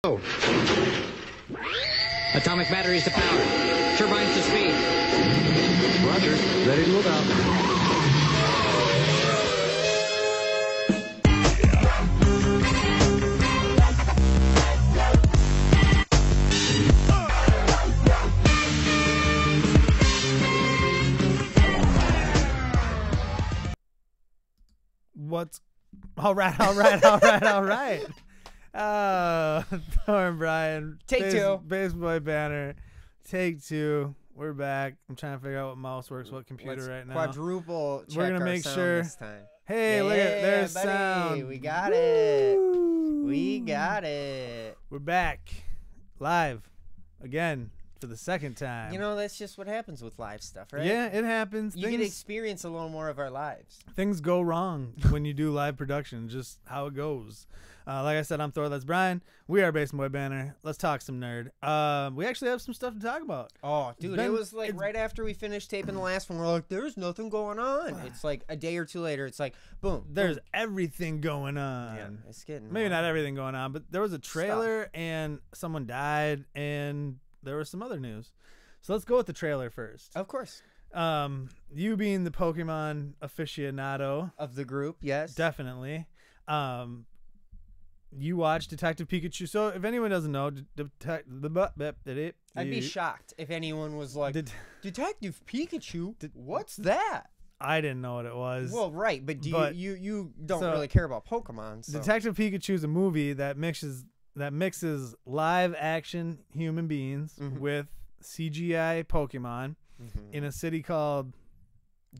Oh. Atomic batteries to power. Turbines to speed. Roger. Ready to move out. What's all right. Thor and Brian. Take two. Base Boy Banner. Take two. We're back. I'm trying to figure out what mouse works, what computer right now. Quadruple check We're gonna our make sound sure. this time. Hey, look at there's buddy. sound. We got Woo! it. We got it. We're back live again for the second time. You know, that's just what happens with live stuff, right? Yeah, it happens. You get to experience a little more of our lives. Things go wrong when you do live production, just how it goes. Like I said, I'm Thor, that's Brian. We are Base Boy Banner. Let's talk some nerd. We actually have some stuff to talk about. Oh, dude, it was like right after we finished taping the last one, we're like, there's nothing going on. It's like a day or two later, it's like, boom. There's everything going on. Yeah, it's getting Maybe not everything going on, but there was a trailer and someone died and there was some other news. So let's go with the trailer first. Of course. You being the Pokemon aficionado Of the group, yes. definitely. You watched Detective Pikachu. So if anyone doesn't know, I'd be shocked if anyone was like, Detective Pikachu? What's that? I didn't know what it was. Well, right, but you don't so, really care about Pokemon. So. Detective Pikachu is a movie that mixes live action human beings with CGI Pokemon in a city called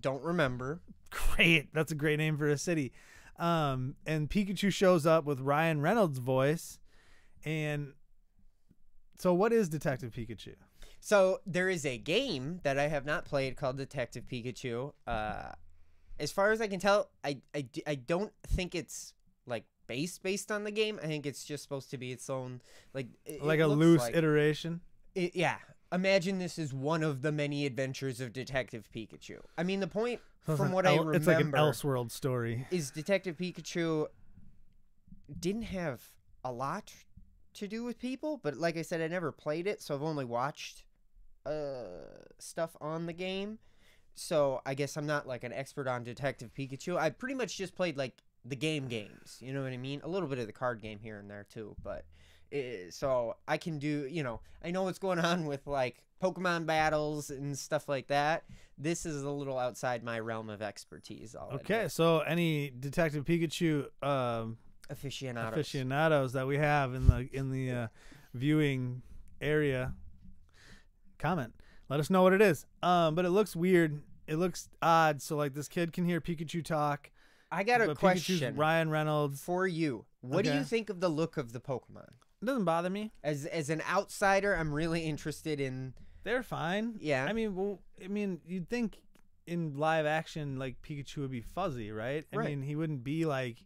Don't remember. Great. That's a great name for a city. And Pikachu shows up with Ryan Reynolds' voice. And so what is Detective Pikachu? So there is a game that I have not played called Detective Pikachu. As far as I can tell, I don't think it's like based on the game. I think it's just supposed to be its own like a loose iteration. Yeah. Imagine this is one of the many adventures of Detective Pikachu. I mean, the point from what I remember, it's like an Elseworld story. Is Detective Pikachu didn't have a lot to do with people, but like I said, I never played it, so I've only watched stuff on the game. So I guess I'm not like an expert on Detective Pikachu. I pretty much just played like the games. You know what I mean? A little bit of the card game here and there too, but. So I can do, I know what's going on with like Pokemon battles and stuff like that. This is a little outside my realm of expertise. Okay, so any Detective Pikachu aficionados that we have in the viewing area, comment. Let us know what it is. But it looks weird. It looks odd. So like this kid can hear Pikachu talk. I got a question. Pikachu's Ryan Reynolds for you. What do you think of the look of the Pokemon? It doesn't bother me. As an outsider, I'm really interested in. They're fine. Yeah. I mean, you'd think in live action like Pikachu would be fuzzy, right? I mean, he wouldn't be like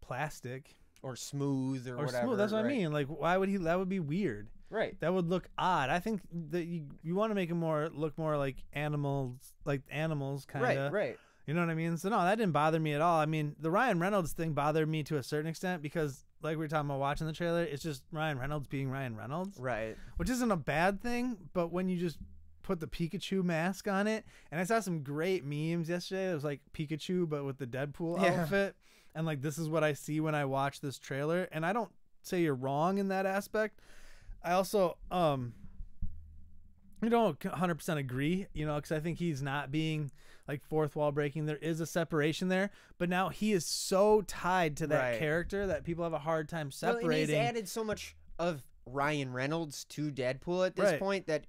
plastic or smooth or whatever. Smooth. That's what I mean. Like, why would he? That would be weird. Right. That would look odd. I think that you want to make him look more like animals kind of. Right. You know what I mean? So no, that didn't bother me at all. I mean, the Ryan Reynolds thing bothered me to a certain extent because, like we were talking about watching the trailer, it's just Ryan Reynolds being Ryan Reynolds. Right. Which isn't a bad thing, but when you just put the Pikachu mask on it, and I saw some great memes yesterday. It was like Pikachu, but with the Deadpool outfit. And like, this is what I see when I watch this trailer. And I don't say you're wrong in that aspect. I also, I don't 100% agree, because I think he's not being like fourth wall breaking. There is a separation there, but now he is so tied to that character that people have a hard time separating. Well, and he's added so much of Ryan Reynolds to Deadpool at this point that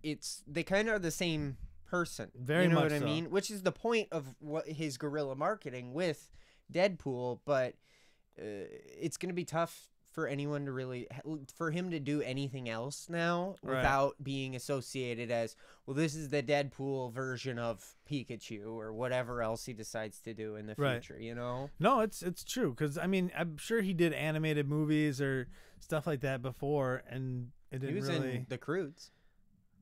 they kind of are the same person. Very much You know what so. I mean? Which is the point of what his guerrilla marketing with Deadpool, but it's going to be tough for anyone to for him to do anything else now without being associated as, well, this is the Deadpool version of Pikachu or whatever else he decides to do in the future, No, it's true. Cause I mean, I'm sure he did animated movies or stuff like that before. And it didn't he was in The Croods.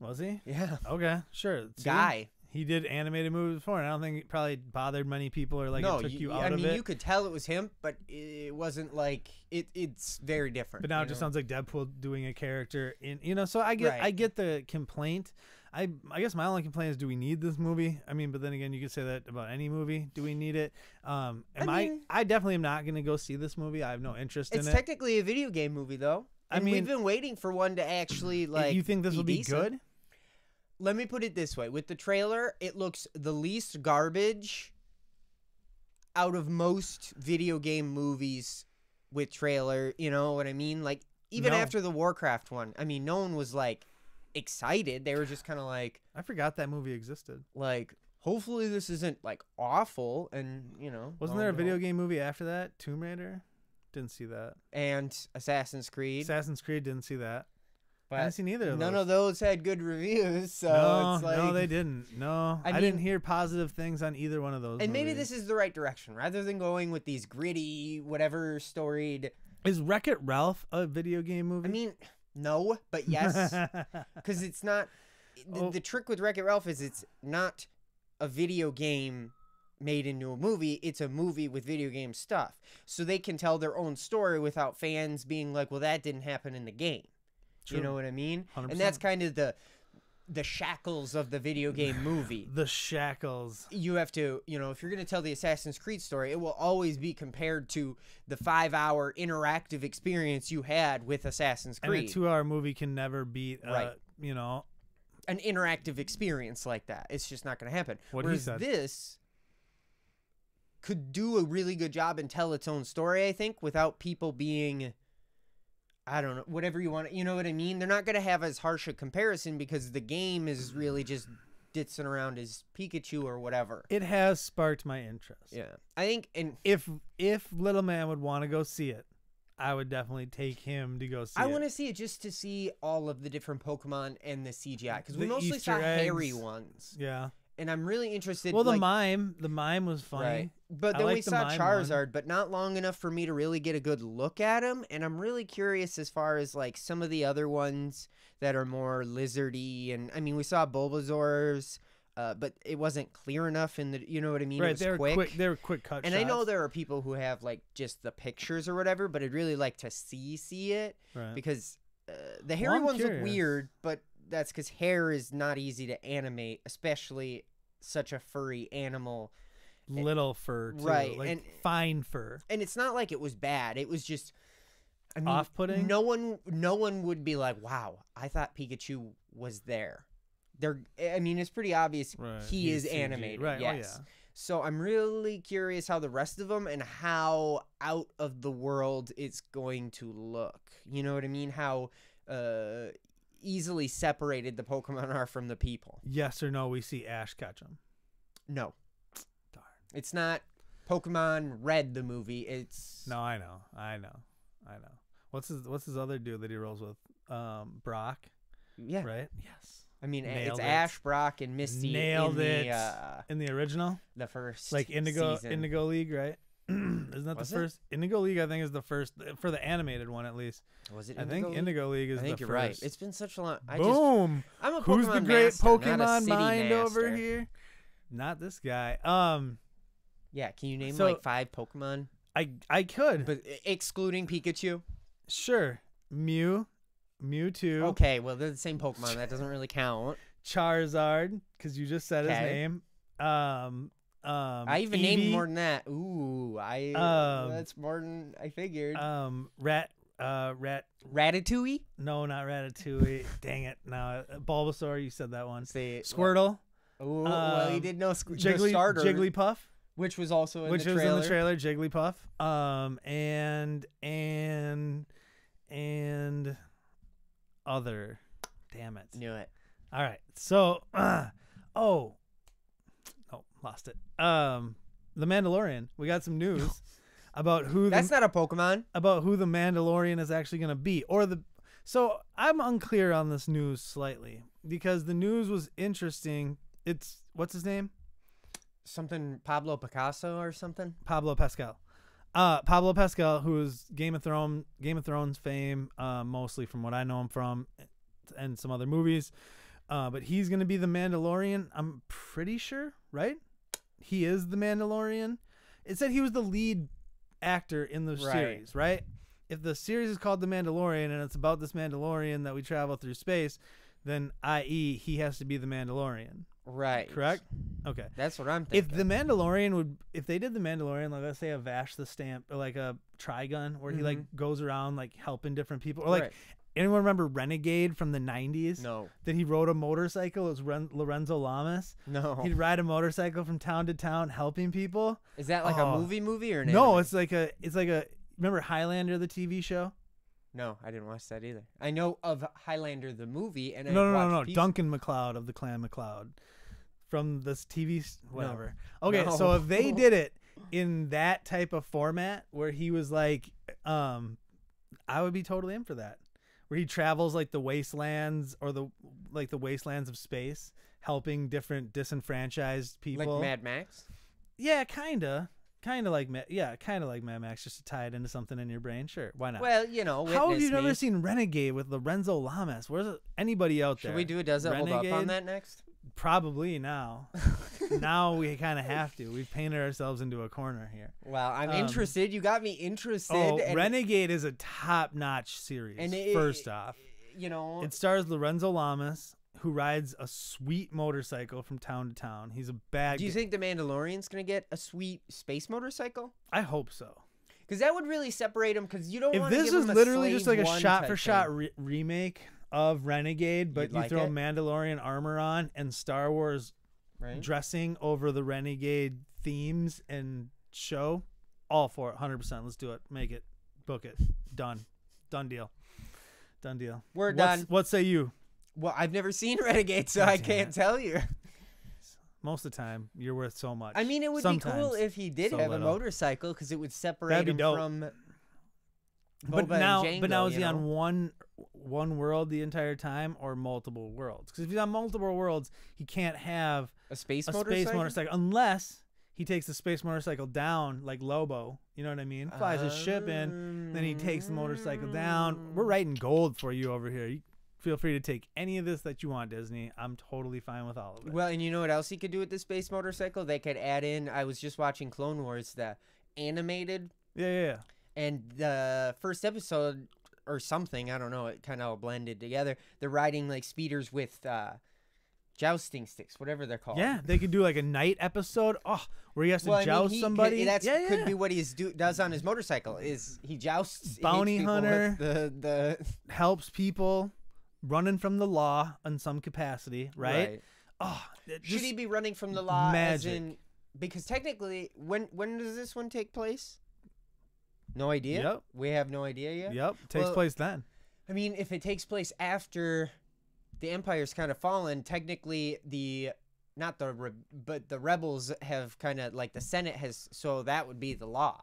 Was he? Yeah. Okay. Sure. See? Guy. He did animated movies before, and I don't think it probably bothered many people or like No, it took you out I of mean, it. you could tell it was him, but it wasn't like it's very different. But now you it just know? sounds like Deadpool doing a character in, you know. So I get Right. I get the complaint. I guess my only complaint is, do we need this movie? I mean, but then again, you could say that about any movie. Do we need it? I definitely am not going to go see this movie. I have no interest in It's it. technically a video game movie, though. I And mean, we've been waiting for one to actually like. you think this will be decent. good? Let me put it this way: with the trailer, it looks the least garbage out of most video game movies with trailer. You know what I mean? Like even No. after the Warcraft one, I mean, no one was like excited. They were just kind of I forgot that movie existed. like, hopefully this isn't like awful. And you know, Wasn't there a video game movie after that? Tomb Raider? Didn't see that. and Assassin's Creed? Assassin's Creed, didn't see that. I But didn't see neither of those. none of those had good reviews. So no, it's like, no, they didn't. No, I I didn't mean- hear positive things on either one of those. And maybe movies. this is the right direction, rather than going with these gritty, whatever storied. Is Wreck-It Ralph a video game movie? I mean, no, but yes, because it's not. The trick with Wreck-It Ralph is it's not a video game made into a movie. It's a movie with video game stuff, so they can tell their own story without fans being like, "Well, that didn't happen in the game." True. You know what I mean? 100%. And that's kind of the shackles of the video game movie. The shackles. You have to, you know, if you're going to tell the Assassin's Creed story, it will always be compared to the 5-hour interactive experience you had with Assassin's Creed. And a 2-hour movie can never beat, Right. you know. An interactive experience like that. It's just not going to happen. What he Whereas said. this could do a really good job and tell its own story, I think, without people being, I don't know, whatever you want. You know what I mean? They're not going to have as harsh a comparison because the game is really just ditzing around as Pikachu or whatever. It has sparked my interest. Yeah. I think, and If Little Man would want to go see it, I would definitely take him to go see it. I want to see it just to see all of the different Pokemon and the CGI, because we The mostly Easter saw hairy eggs. ones, Yeah. and I'm really interested. Well, the like, mime was funny. right? But I then we like the saw mime Charizard, but not long enough for me to really get a good look at him. And I'm really curious as far as like some of the other ones that are more lizardy. And I mean, we saw Bulbasaur's, but it wasn't clear enough in the, you know what I mean? It Right, was they were quick. They were quick cut And shots. I know there are people who have like just the pictures or whatever, but I'd really like to see it. Right. Because the hairy I'm ones curious. look weird, but that's because hair is not easy to animate, especially such a furry animal. Little fur, too. Right, Like and- fine fur. And it's not like it was bad. It was just, I mean, Off-putting? No one would be like, "Wow, I thought Pikachu was there." I mean, it's pretty obvious Right, he he's is CG. animated. Right, oh, Yes. yeah. So I'm really curious how the rest of them and how out of the world it's going to look. You know what I mean? How easily separated the Pokemon are from the people. Yes or no, we see Ash catch him. No. Darn. It's not Pokemon Red, the movie. It's No, I know. What's his other dude that he rolls with? Brock, yeah. right? Yes. I mean, Nailed it's it. Ash, Brock, and Misty. Nailed in it. In the original, The first like Indigo season. League, right? Isn't that Was the it? first? Indigo League, I think, is the first for the animated one, at least. Was it? I think Indigo League is I think the you're right. first. It's been such a long. Boom. I'm a Pokemon Who's the great master, not a Pokemon city mind over master. here? Not this guy. Yeah, can you name So- like 5 Pokemon, I could, but excluding Pikachu? sure. Mewtwo. Okay, well they're the same Pokemon. That doesn't really count. Charizard, because you just said his Okay. name. I even named Eevee, more than that. Ooh, that's more than I figured. Rat. Ratatouille. No, not Ratatouille. Dang it! No, Bulbasaur. You said that one. Say Squirtle. Ooh, well, he did no the starter, Jigglypuff, which was also in which the was trailer. in the trailer. Jigglypuff. And other. Damn it. Knew it. All right. So, lost it. The Mandalorian. We got some news about who That's not a Pokemon. about who the Mandalorian is actually going to be, So I'm unclear on this news slightly because the news was interesting. It's what's his name? Something Pablo Picasso or something. Pablo Pascal. Pablo Pascal, who is Game of Thrones fame, mostly from what I know him from, and some other movies. But he's gonna be the Mandalorian. I'm pretty sure, right? He is the Mandalorian. It said he was the lead actor in the series, right? If the series is called The Mandalorian and it's about this Mandalorian that we travel through space, then i.e. he has to be the Mandalorian. Right. Correct? Okay. That's what I'm thinking. If the Mandalorian if they did the Mandalorian, like let's say a Vash the Stamp, or like a Trigun, where he like goes around like helping different people, or like anyone remember Renegade from the 90s? No. That he rode a motorcycle. It was Lorenzo Lamas. No. He'd ride a motorcycle from town to town helping people. Is that like a movie or an No, anime? it's like a remember Highlander the TV show? No, I didn't watch that either. I know of Highlander the movie, and No. Duncan MacLeod of the Clan MacLeod from this TV whatever. No. Okay, so if they did it in that type of format where he was like, I would be totally in for that. Where he travels like the wastelands or the wastelands of space, helping different disenfranchised people. Like Mad Max? Yeah, kinda like Mad Max, just to tie it into something in your brain. Sure, why not? Well, you know, how have you never seen Renegade with Lorenzo Lamas? Where's anybody out there? Should we do a Does It Hold Up on that next? Probably now. Now we kind of have to. We've painted ourselves into a corner here. Well, I'm interested. You got me interested. Oh, Renegade is a top-notch series. And first off, you know, it stars Lorenzo Lamas, who rides a sweet motorcycle from town to town. He's a bad. Do you think the Mandalorian's gonna get a sweet space motorcycle? I hope so. Because that would really separate him. Because you don't. If this is literally just like a shot-for-shot remake of Renegade, but you throw Mandalorian armor on and Star Wars dressing over the Renegade themes and show, all for it, 100%. Let's do it. Make it. Book it. Done deal. We're done. What say you? Well, I've never seen Renegade, so I can't tell you. Most of the time, you're worth so much. I mean, it would be cool if he did have a motorcycle, because it would separate him from But now is he on one world the entire time or multiple worlds? Because if he's on multiple worlds, he can't have a space motorcycle unless he takes the space motorcycle down like Lobo. You know what I mean? Flies his ship in, then he takes the motorcycle down. We're writing gold for you over here. You feel free to take any of this that you want, Disney. I'm totally fine with all of it. Well, and you know what else he could do with the space motorcycle? They could add in, I was just watching Clone Wars, the animated. Yeah. And the first episode or something, I don't know, it kind of all blended together. They're riding like speeders with jousting sticks, whatever they're called. Yeah, they could do like a night episode where he has to joust somebody. Could be what he does on his motorcycle, is he jousts bounty hunter, the helps people, running from the law in some capacity, right? Oh, should he be running from the law? Magic. Because technically, when does this one take place? No idea? Yep. We have no idea yet? Yep. Takes place then. I mean, if it takes place after the Empire's kind of fallen, technically the rebels have kind of, like, the Senate has, so that would be the law.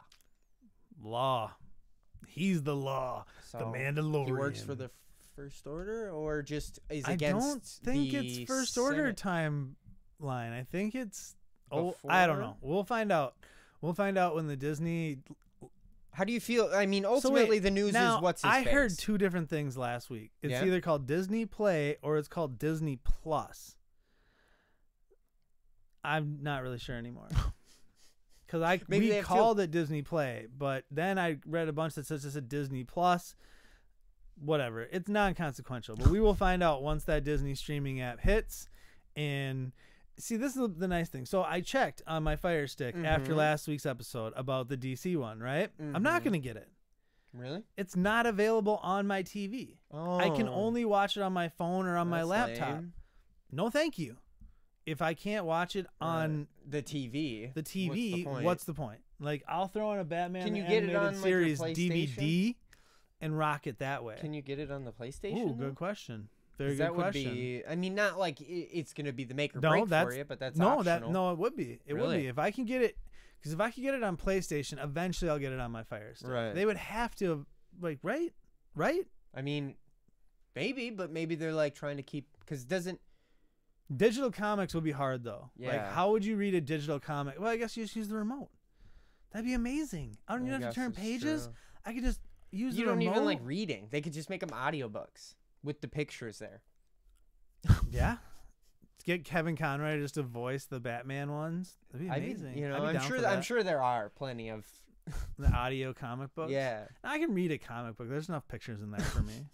He's the law. So the Mandalorian. He works for the First Order, or just is against I don't think it's First Order timeline. I think it's... I don't know. We'll find out. We'll find out when the Disney... How do you feel? I mean, ultimately, the news is what's his face. I heard two different things last week. It's either called Disney Play or it's called Disney Plus. I'm not really sure anymore. Because we called it Disney Play, but then I read a bunch that says it's a Disney Plus. Whatever. It's non-consequential. But we will find out once that Disney streaming app hits. And... see, this is the nice thing. So I checked on my Fire Stick after last week's episode about the DC one, right? I'm not going to get it. Really? It's not available on my TV. Oh. I can only watch it on my phone or on my laptop. Lame. No, thank you. If I can't watch it on the TV, what's the point? Like, I'll throw in a Batman can you get it on, series like, your DVD and rock it that way. Can you get it on the PlayStation? Ooh, good question. Very good that question. Would be, I mean, not like it's going to be the make or break for you, but that's optional. No, it would be. It would be. If I can get it, because if I can get it on PlayStation, eventually I'll get it on my Fire Stick. Right. They would have to, like, right? I mean, maybe, but maybe they're like trying to keep, because digital comics would be hard though. Yeah. Like, how would you read a digital comic? Well, I guess you just use the remote. That'd be amazing. I don't even have to turn pages. True. I could just use the remote. You don't even like remote. reading. They could just make them audiobooks with the pictures there. Yeah. Get Kevin Conroy just to voice the Batman ones. That'd be amazing. I'm sure there are plenty of the audio comic books. Yeah. I can read a comic book. There's enough pictures in that for me.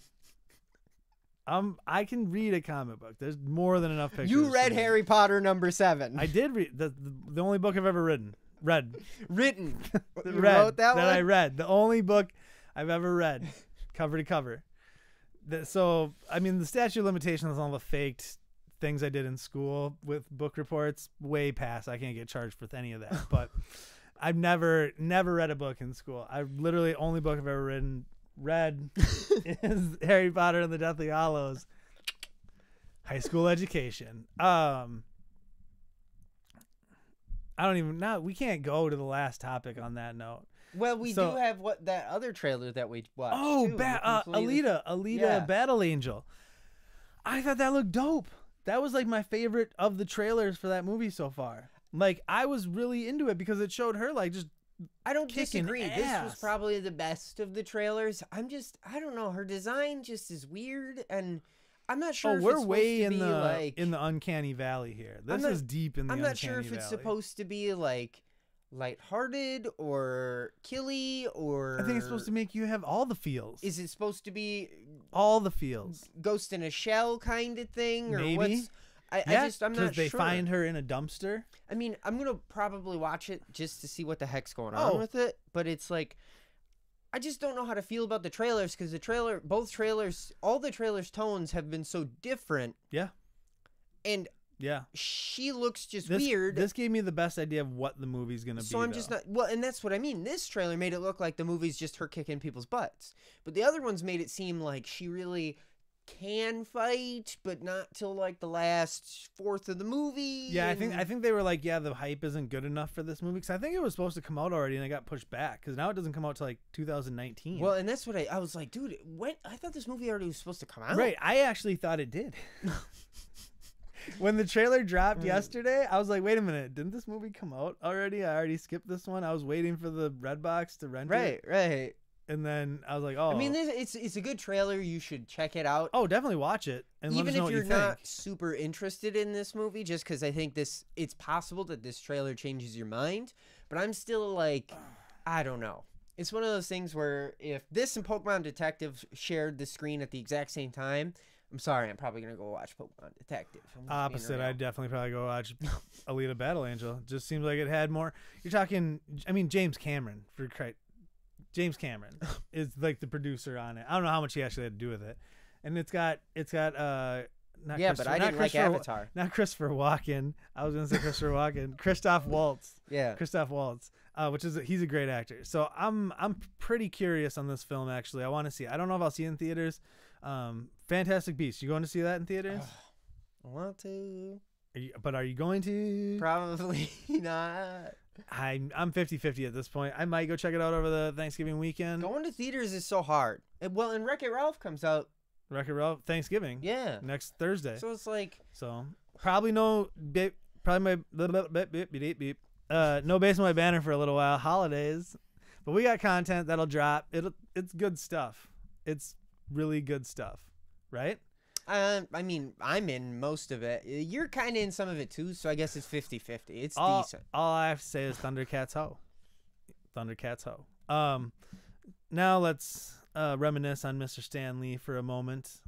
I can read a comic book. There's more than enough pictures. You read Harry Potter #7. I did read the only book I've ever written. Written. You wrote that one? I read. The only book I've ever read, cover to cover. So I mean, the statute of limitations on all the faked things I did in school with book reports way past. I can't get charged for any of that. But I've never read a book in school. I literally only book I've ever read is Harry Potter and the Deathly Hallows. High school education. I don't even know. We can't go to the last topic on that note. Well, we do have that other trailer that we watched. Oh, too, Alita, Yeah. Battle Angel. I thought that looked dope. That was like my favorite of the trailers for that movie so far. Like I was really into it because it showed her like just. I don't kicking disagree. ass. This was probably the best of the trailers. I don't know. Her design just is weird, and I'm not sure. Oh, if we're it's way supposed to in be the like, in the uncanny valley here. This is deep in the. I'm not sure if uncanny it's valley. supposed to be like lighthearted or killy or. I think it's supposed to make you have all the feels. Is it supposed to be all the feels? Ghost in a shell kind of thing, or Maybe. what's? I'm not they sure. find her in a dumpster. I mean, I'm gonna probably watch it just to see what the heck's going on with it. But it's like, I just don't know how to feel about the trailers because all the trailers' tones have been so different. Yeah. And yeah, she looks just weird. This gave me the best idea of what the movie's gonna be. So I'm just not well, and that's what I mean. This trailer made it look like the movie's just her kicking people's butts, but the other ones made it seem like she really can fight, but not till like the last fourth of the movie. Yeah, I think they were like, yeah, the hype isn't good enough for this movie because I think it was supposed to come out already and it got pushed back because now it doesn't come out till like 2019. Well, and that's what I was like, dude. I thought this movie already was supposed to come out. Right, I actually thought it did. When the trailer dropped yesterday, I was like, wait a minute, didn't this movie come out already? I already skipped this one. I was waiting for the Redbox to rent it. Right. And then I was like, oh. I mean, it's a good trailer. You should check it out. Oh, definitely watch it. And even let us know if what you're you think. not super interested in this movie, just because I think it's possible that this trailer changes your mind. But I'm still like, I don't know. It's one of those things where if this and Pokemon Detective shared the screen at the exact same time, I'm sorry, I'm probably going to go watch Pokemon Detective. Opposite, I'd definitely probably go watch Alita Battle Angel. Just seems like it had more. You're talking, I mean, James Cameron, James Cameron is like the producer on it. I don't know how much he actually had to do with it. And it's got but I didn't like Avatar. Not Christopher Walken. I was going to say Christopher Walken. Christoph Waltz. Yeah. Christoph Waltz, he's a great actor. So I'm pretty curious on this film, actually. I want to see it. I don't know if I'll see it in theaters. Fantastic Beasts. You going to see that in theaters? I want to. Are you going to? Probably not. I'm 50-50 at this point. I might go check it out over the Thanksgiving weekend. Going to theaters is so hard. And Wreck-It Ralph comes out. Wreck-It Ralph Thanksgiving. Yeah. Next Thursday. So it's like. So probably no Basement by Banner for a little while. Holidays, but we got content that'll drop. It's good stuff. It's really good stuff, right? I mean, I'm in most of it. You're kind of in some of it too, so I guess it's 50-50. It's decent. All I have to say is Thundercats ho. Thundercats ho. Now let's reminisce on Mr. Stan Lee for a moment.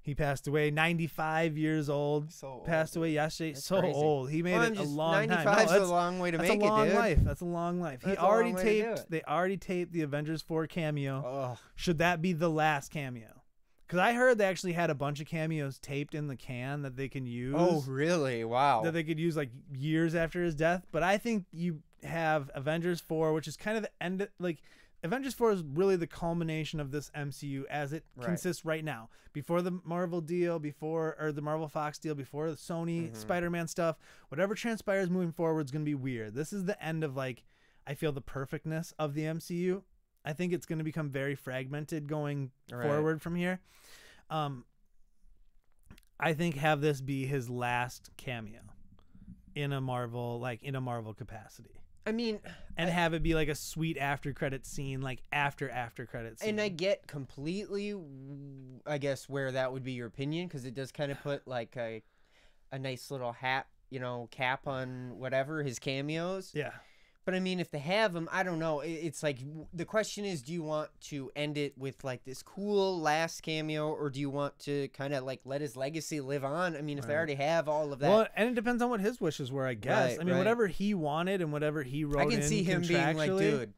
He passed away, 95 years old. So old, passed away yesterday. That's so crazy. old. He made it a long time. 95 is a long way to make it, dude. That's a long life. That's a long life. That's a long way to do it. They already taped the Avengers 4 cameo. Oh. Should that be the last cameo? Because I heard they actually had a bunch of cameos taped in the can that they can use. Oh, really? Wow. That they could use like years after his death. But I think you have Avengers 4, which is kind of the end. Like Avengers 4 is really the culmination of this MCU as it consists right now. Before the Marvel deal, or the Marvel Fox deal, before the Sony Spider-Man stuff, whatever transpires moving forward is going to be weird. This is the end of I feel the perfectness of the MCU. I think it's going to become very fragmented going forward from here. I think have this be his last cameo in a Marvel capacity. I mean, and have it be like a sweet after credit scene, like after credit scene. and I get completely, I guess, where that would be your opinion, because it does kind of put like a nice little hat, cap on whatever his cameos. Yeah. But I mean, if they have them, I don't know. It's like, the question is, do you want to end it with like this cool last cameo, or do you want to kind of like let his legacy live on? I mean, if they already have all of that. Well, and it depends on what his wishes were, I guess. Right, I mean, right. whatever he wanted and whatever he wrote I can see him being like, dude,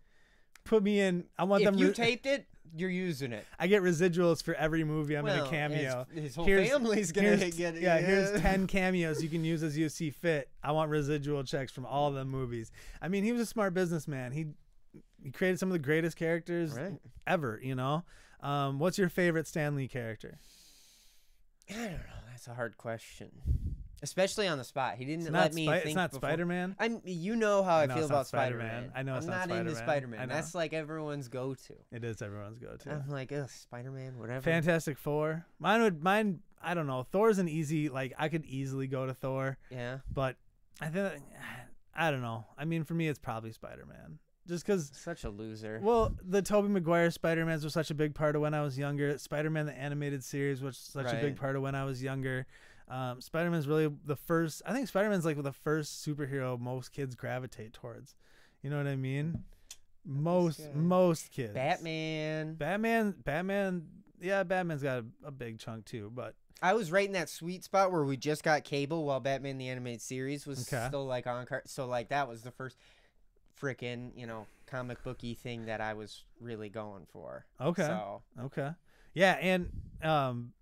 put me in. I want if them. you taped it, you're using it. I get residuals for every movie I'm in a cameo. His whole family's gonna get it. Yeah, here's 10 cameos you can use as you see fit. I want residual checks from all of them movies. I mean, he was a smart businessman. He created some of the greatest characters ever. What's your favorite Stan Lee character? I don't know. That's a hard question. Especially on the spot. He didn't It's let me think It's not before. Spider-Man. You know how I know feel it's not about Spider-Man. I know it's I'm not not into Spider-Man. I Spider-Man. know. That's like everyone's go-to. It is everyone's go-to. I'm like, ugh, Spider-Man, whatever. Fantastic Four. Mine. I don't know. Thor's an easy. Like I could easily go to Thor. Yeah. But I don't know. I mean, for me, it's probably Spider-Man. Just because. Such a loser. Well, the Tobey Maguire Spider-Mans were such a big part of when I was younger. Spider-Man the animated series was such a big part of when I was younger. Spider-Man's really the first. I think Spider-Man's like the first superhero most kids gravitate towards. You know what I mean? Most kids. Batman. Yeah, Batman's got a big chunk too. But I was right in that sweet spot where we just got cable while Batman the animated series was still like on cart. So like that was the first frickin' comic booky thing that I was really going for. Okay. Yeah, and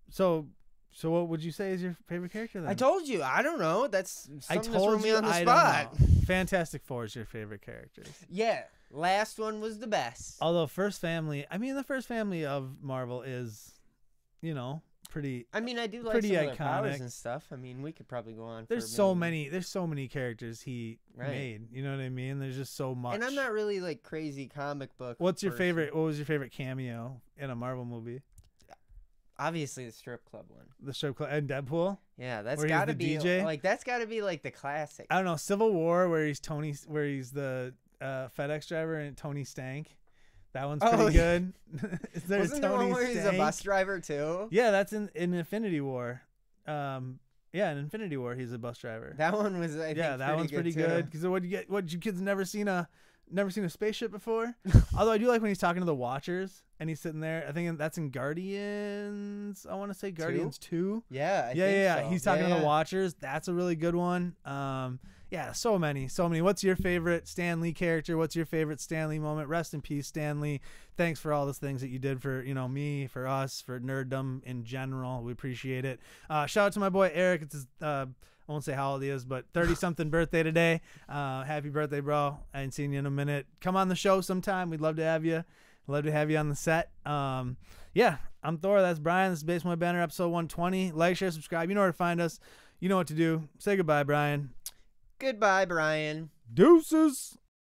So what would you say is your favorite character then? I told you. I don't know. That's something that's threw me on the I spot. don't know. Fantastic Four is your favorite characters. Yeah. Last one was the best. Although the first family of Marvel is, pretty. I mean, I do like pretty some of their iconic. powers and stuff. I mean, we could probably go on. There's so many characters he made. You know what I mean? There's just so much. And I'm not really like crazy comic book. What's your favorite? What was your favorite cameo in a Marvel movie? Obviously, the strip club one. The strip club and Deadpool. Yeah, that's where got to he's be the DJ? like the classic. I don't know. Civil War, where he's the FedEx driver, and Tony Stank. That one's pretty good. Is there Wasn't there one where he's a bus driver too? Yeah, that's in Infinity War. In Infinity War, he's a bus driver. That one was, I think, that one's pretty good. Because what you kids never seen a spaceship before? Although I do like when he's talking to the Watchers and he's sitting there. I think that's in Guardians. I want to say Guardians 2. Yeah, I think so. He's talking to the Watchers. That's a really good one. So many. What's your favorite Stan Lee character? What's your favorite Stan Lee moment? Rest in peace, Stan Lee. Thanks for all the things that you did for me, for us, for nerddom in general. We appreciate it. Shout out to my boy Eric. It's his I won't say how old he is, but 30-something birthday today. Happy birthday, bro. I ain't seen you in a minute. Come on the show sometime. We'd love to have you. Love to have you on the set. I'm Thor. That's Brian. This is Baseball Banter, episode 120. Like, share, subscribe. You know where to find us. You know what to do. Say goodbye, Brian. Goodbye, Brian. Deuces.